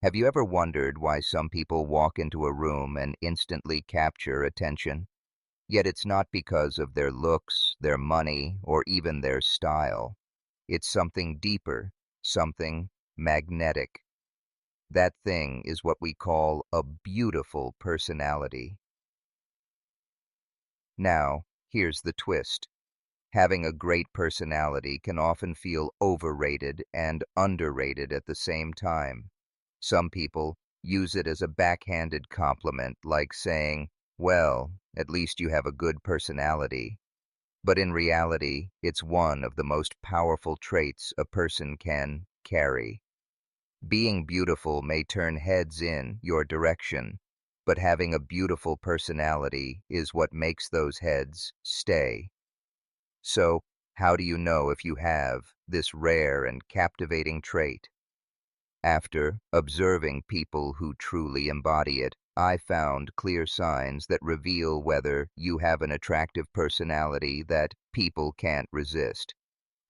Have you ever wondered why some people walk into a room and instantly capture attention? Yet it's not because of their looks, their money, or even their style. It's something deeper, something magnetic. That thing is what we call a beautiful personality. Now, here's the twist. Having a great personality can often feel overrated and underrated at the same time. Some people use it as a backhanded compliment, like saying, well, at least you have a good personality. But in reality, it's one of the most powerful traits a person can carry. Being beautiful may turn heads in your direction, but having a beautiful personality is what makes those heads stay. So, how do you know if you have this rare and captivating trait? After observing people who truly embody it, I found clear signs that reveal whether you have an attractive personality that people can't resist.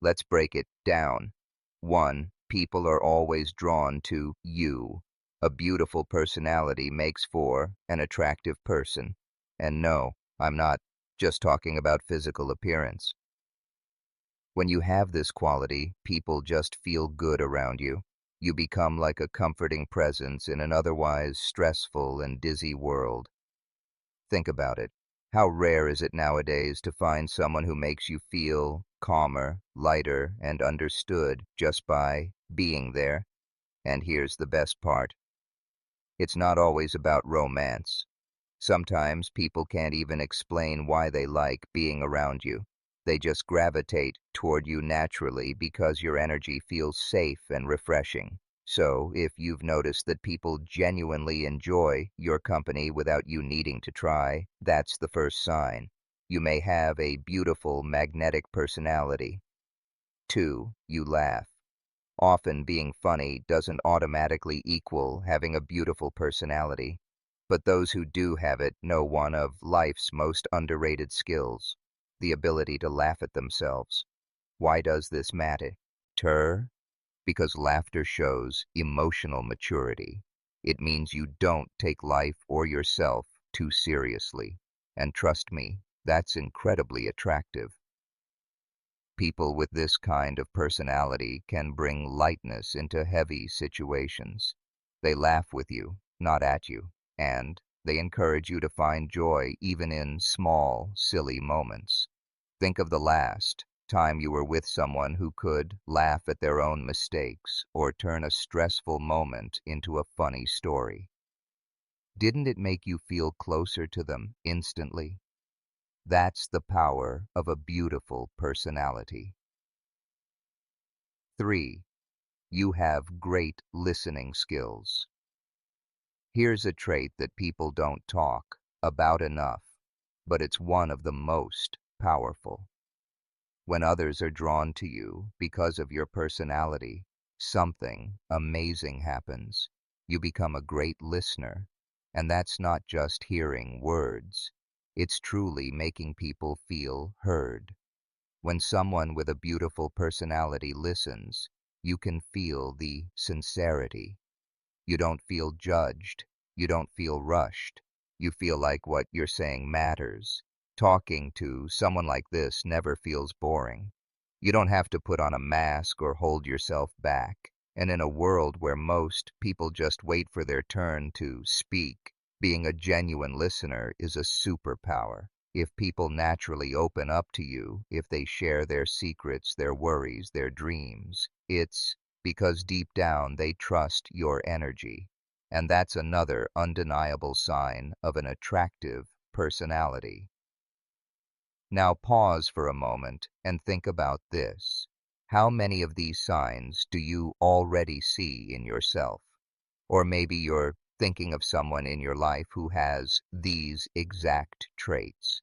Let's break it down. 1. People are always drawn to you. A beautiful personality makes for an attractive person. And no, I'm not just talking about physical appearance. When you have this quality, people just feel good around you. You become like a comforting presence in an otherwise stressful and dizzy world. Think about it. How rare is it nowadays to find someone who makes you feel calmer, lighter, and understood just by being there? And here's the best part. It's not always about romance. Sometimes people can't even explain why they like being around you. They just gravitate toward you naturally because your energy feels safe and refreshing. So, if you've noticed that people genuinely enjoy your company without you needing to try, that's the first sign. You may have a beautiful, magnetic personality. 2. You laugh. Often being funny doesn't automatically equal having a beautiful personality. But those who do have it know one of life's most underrated skills, the ability to laugh at themselves. Why does this matter? Because laughter shows emotional maturity. It means you don't take life or yourself too seriously. And trust me, that's incredibly attractive. People with this kind of personality can bring lightness into heavy situations. They laugh with you, not at you, and they encourage you to find joy even in small, silly moments. Think of the last time you were with someone who could laugh at their own mistakes or turn a stressful moment into a funny story. Didn't it make you feel closer to them instantly? That's the power of a beautiful personality. 3. You have great listening skills. Here's a trait that people don't talk about enough, but it's one of the most powerful. When others are drawn to you because of your personality, something amazing happens. You become a great listener, and that's not just hearing words. It's truly making people feel heard. When someone with a beautiful personality listens, you can feel the sincerity. You don't feel judged. You don't feel rushed. You feel like what you're saying matters. Talking to someone like this never feels boring. You don't have to put on a mask or hold yourself back. And in a world where most people just wait for their turn to speak, being a genuine listener is a superpower. If people naturally open up to you, if they share their secrets, their worries, their dreams, it's because deep down they trust your energy. And that's another undeniable sign of an attractive personality. Now pause for a moment and think about this. How many of these signs do you already see in yourself? Or maybe you're thinking of someone in your life who has these exact traits.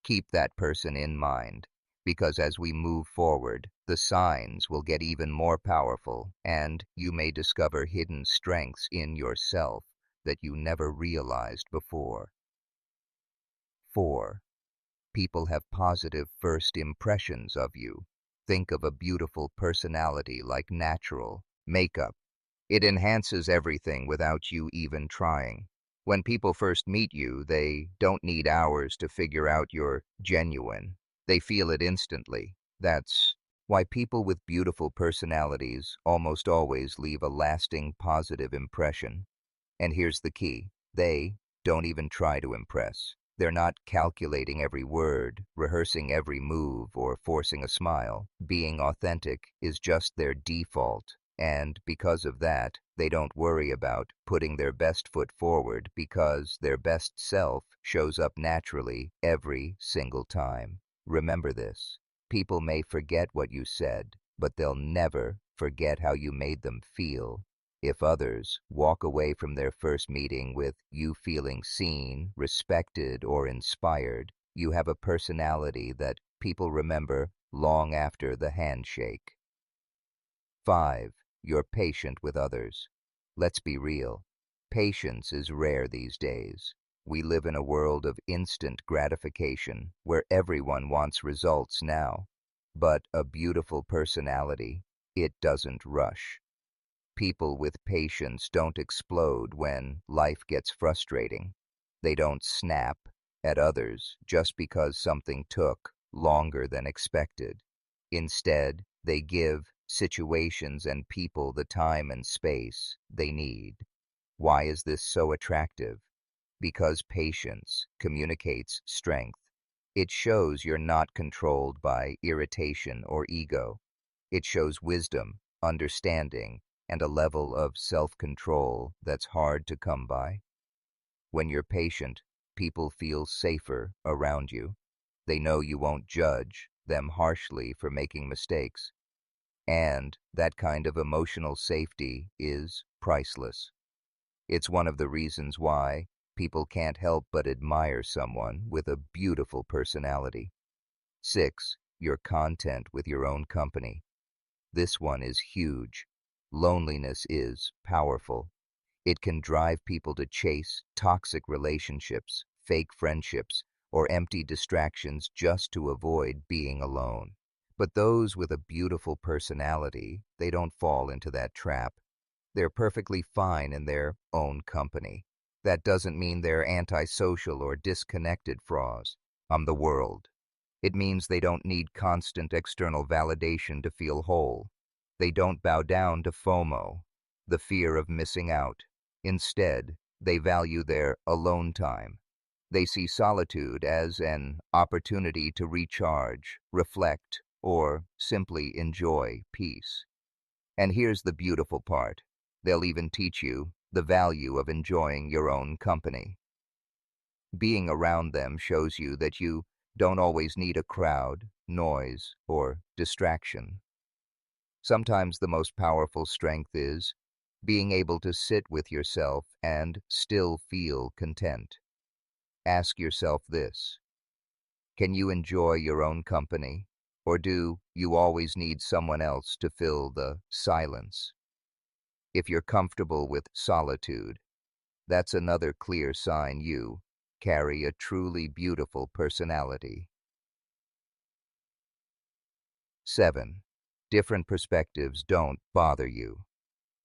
Keep that person in mind, because as we move forward, the signs will get even more powerful, and you may discover hidden strengths in yourself that you never realized before. 4. People have positive first impressions of you. Think of a beautiful personality like natural makeup. It enhances everything without you even trying. When people first meet you, they don't need hours to figure out you're genuine. They feel it instantly. That's why people with beautiful personalities almost always leave a lasting positive impression. And here's the key. They don't even try to impress. They're not calculating every word, rehearsing every move, or forcing a smile. Being authentic is just their default. And because of that, they don't worry about putting their best foot forward because their best self shows up naturally every single time. Remember this. People may forget what you said, but they'll never forget how you made them feel. If others walk away from their first meeting with you feeling seen, respected, or inspired, you have a personality that people remember long after the handshake. 5. You're patient with others. Let's be real. Patience is rare these days. We live in a world of instant gratification where everyone wants results now. But a beautiful personality, it doesn't rush. People with patience don't explode when life gets frustrating. They don't snap at others just because something took longer than expected. Instead, they give situations and people the time and space they need. Why is this so attractive? Because patience communicates strength. It shows you're not controlled by irritation or ego. It shows wisdom, understanding, and a level of self-control that's hard to come by. When you're patient, people feel safer around you. They know you won't judge them harshly for making mistakes. And that kind of emotional safety is priceless. It's one of the reasons why people can't help but admire someone with a beautiful personality. 6. You're content with your own company. This one is huge. Loneliness is powerful. It can drive people to chase toxic relationships, fake friendships, or empty distractions just to avoid being alone. But those with a beautiful personality, they don't fall into that trap. They're perfectly fine in their own company. That doesn't mean they're antisocial or disconnected frauds on the world. It means they don't need constant external validation to feel whole. They don't bow down to FOMO, the fear of missing out. Instead, they value their alone time. They see solitude as an opportunity to recharge, reflect, or simply enjoy peace. And here's the beautiful part. They'll even teach you the value of enjoying your own company. Being around them shows you that you don't always need a crowd, noise, or distraction. Sometimes the most powerful strength is being able to sit with yourself and still feel content. Ask yourself this: can you enjoy your own company, or do you always need someone else to fill the silence? If you're comfortable with solitude, that's another clear sign you carry a truly beautiful personality. 7. Different perspectives don't bother you.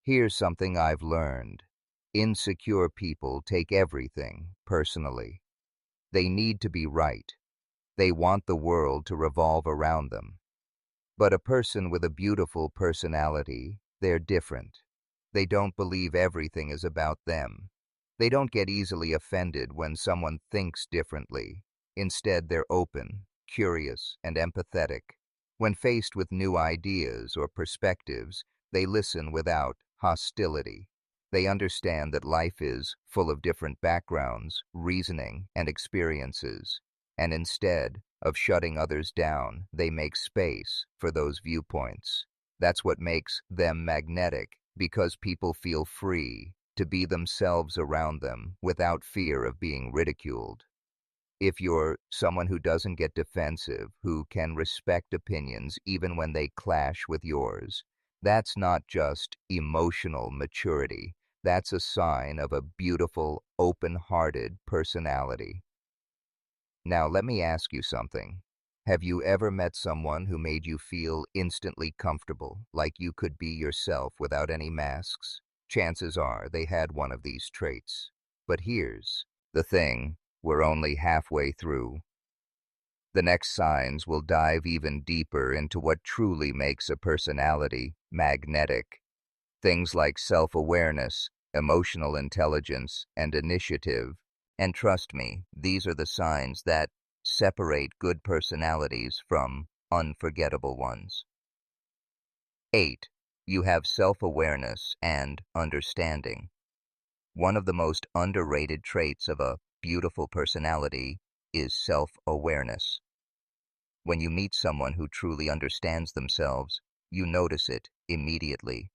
Here's something I've learned. Insecure people take everything personally. They need to be right. They want the world to revolve around them. But a person with a beautiful personality, they're different. They don't believe everything is about them. They don't get easily offended when someone thinks differently. Instead, they're open, curious, and empathetic. When faced with new ideas or perspectives, they listen without hostility. They understand that life is full of different backgrounds, reasoning, and experiences. And instead of shutting others down, they make space for those viewpoints. That's what makes them magnetic, because people feel free to be themselves around them without fear of being ridiculed. If you're someone who doesn't get defensive, who can respect opinions even when they clash with yours, that's not just emotional maturity. That's a sign of a beautiful, open-hearted personality. Now, let me ask you something. Have you ever met someone who made you feel instantly comfortable, like you could be yourself without any masks? Chances are they had one of these traits. But here's the thing, we're only halfway through. The next signs will dive even deeper into what truly makes a personality magnetic. Things like self-awareness, emotional intelligence, and initiative. And trust me, these are the signs that separate good personalities from unforgettable ones. 8. You have self-awareness and understanding. One of the most underrated traits of a beautiful personality is self-awareness. When you meet someone who truly understands themselves, you notice it immediately.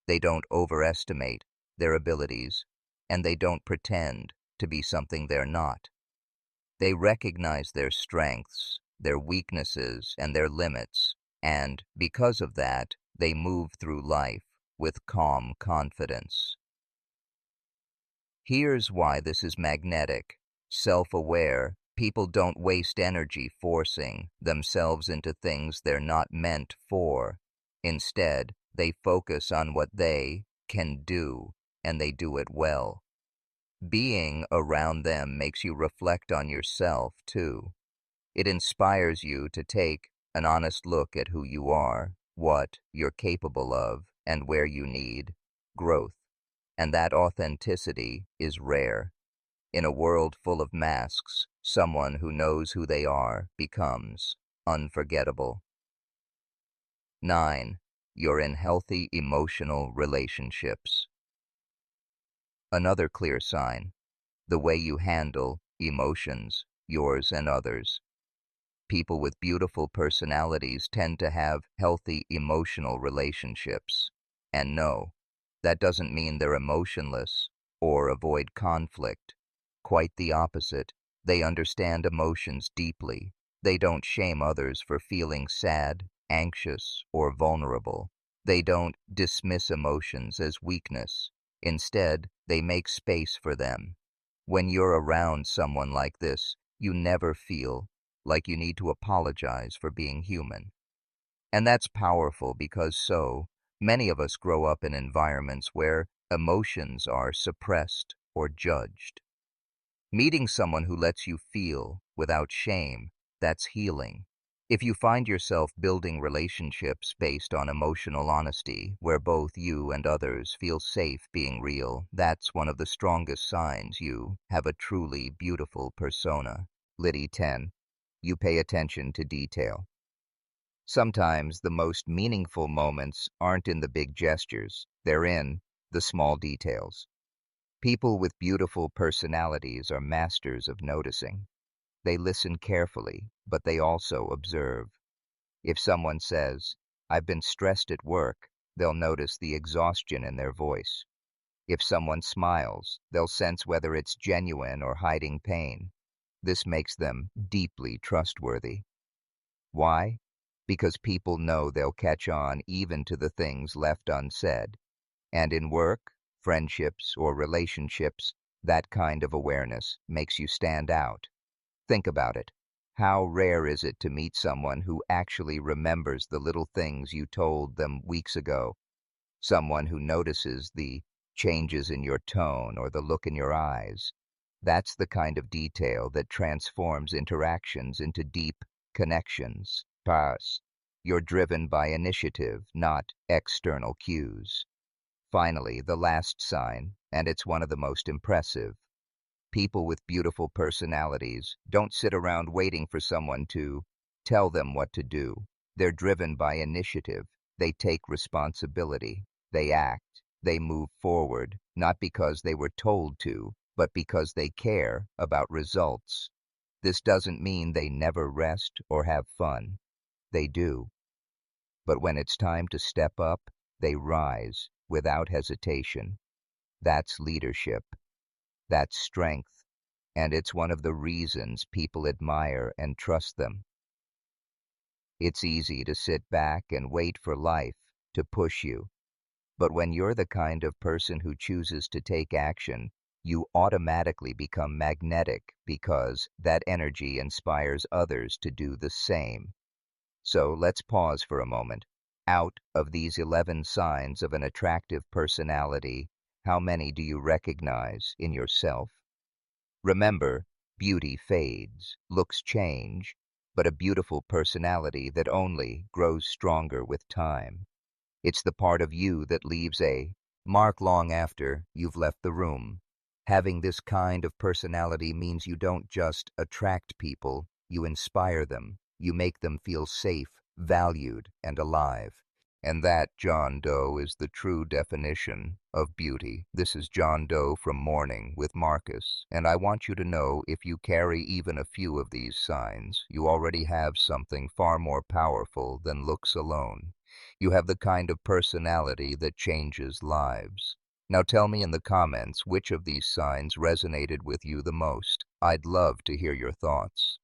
They don't overestimate their abilities, and they don't pretend to be something they're not. They recognize their strengths, their weaknesses, and their limits, and because of that, they move through life with calm confidence. Here's why this is magnetic. Self-aware, people don't waste energy forcing themselves into things they're not meant for. Instead, they focus on what they can do, and they do it well. Being around them makes you reflect on yourself, too. It inspires you to take an honest look at who you are, what you're capable of, and where you need growth. And that authenticity is rare. In a world full of masks, someone who knows who they are becomes unforgettable. 9. You're in healthy emotional relationships. Another clear sign, the way you handle emotions, yours and others. People with beautiful personalities tend to have healthy emotional relationships. And no, that doesn't mean they're emotionless or avoid conflict. Quite the opposite. They understand emotions deeply. They don't shame others for feeling sad, anxious, or vulnerable. They don't dismiss emotions as weakness. Instead, they make space for them. When you're around someone like this, you never feel like you need to apologize for being human. And that's powerful because so many of us grow up in environments where emotions are suppressed or judged. Meeting someone who lets you feel without shame, that's healing. If you find yourself building relationships based on emotional honesty, where both you and others feel safe being real, that's one of the strongest signs you have a truly beautiful persona. Liddy 10. You pay attention to detail. Sometimes the most meaningful moments aren't in the big gestures, they're in the small details. People with beautiful personalities are masters of noticing. They listen carefully, but they also observe. If someone says, "I've been stressed at work," they'll notice the exhaustion in their voice. If someone smiles, they'll sense whether it's genuine or hiding pain. This makes them deeply trustworthy. Why? Because people know they'll catch on even to the things left unsaid. And in work, friendships, or relationships, that kind of awareness makes you stand out. Think about it. How rare is it to meet someone who actually remembers the little things you told them weeks ago? Someone who notices the changes in your tone or the look in your eyes. That's the kind of detail that transforms interactions into deep connections. Pass. You're driven by initiative, not external cues. Finally, the last sign, and it's one of the most impressive. People with beautiful personalities don't sit around waiting for someone to tell them what to do. They're driven by initiative. They take responsibility. They act. They move forward, not because they were told to, but because they care about results. This doesn't mean they never rest or have fun. They do. But when it's time to step up, they rise without hesitation. That's leadership. That's strength. And it's one of the reasons people admire and trust them. It's easy to sit back and wait for life to push you. But when you're the kind of person who chooses to take action, you automatically become magnetic because that energy inspires others to do the same. So let's pause for a moment. Out of these 11 signs of an attractive personality, how many do you recognize in yourself? Remember, beauty fades, looks change, but a beautiful personality that only grows stronger with time. It's the part of you that leaves a mark long after you've left the room. Having this kind of personality means you don't just attract people, you inspire them. You make them feel safe, valued, and alive. And that, John Doe, is the true definition of beauty. This is John Doe from Morning with Marcus, and I want you to know if you carry even a few of these signs, you already have something far more powerful than looks alone. You have the kind of personality that changes lives. Now tell me in the comments which of these signs resonated with you the most. I'd love to hear your thoughts.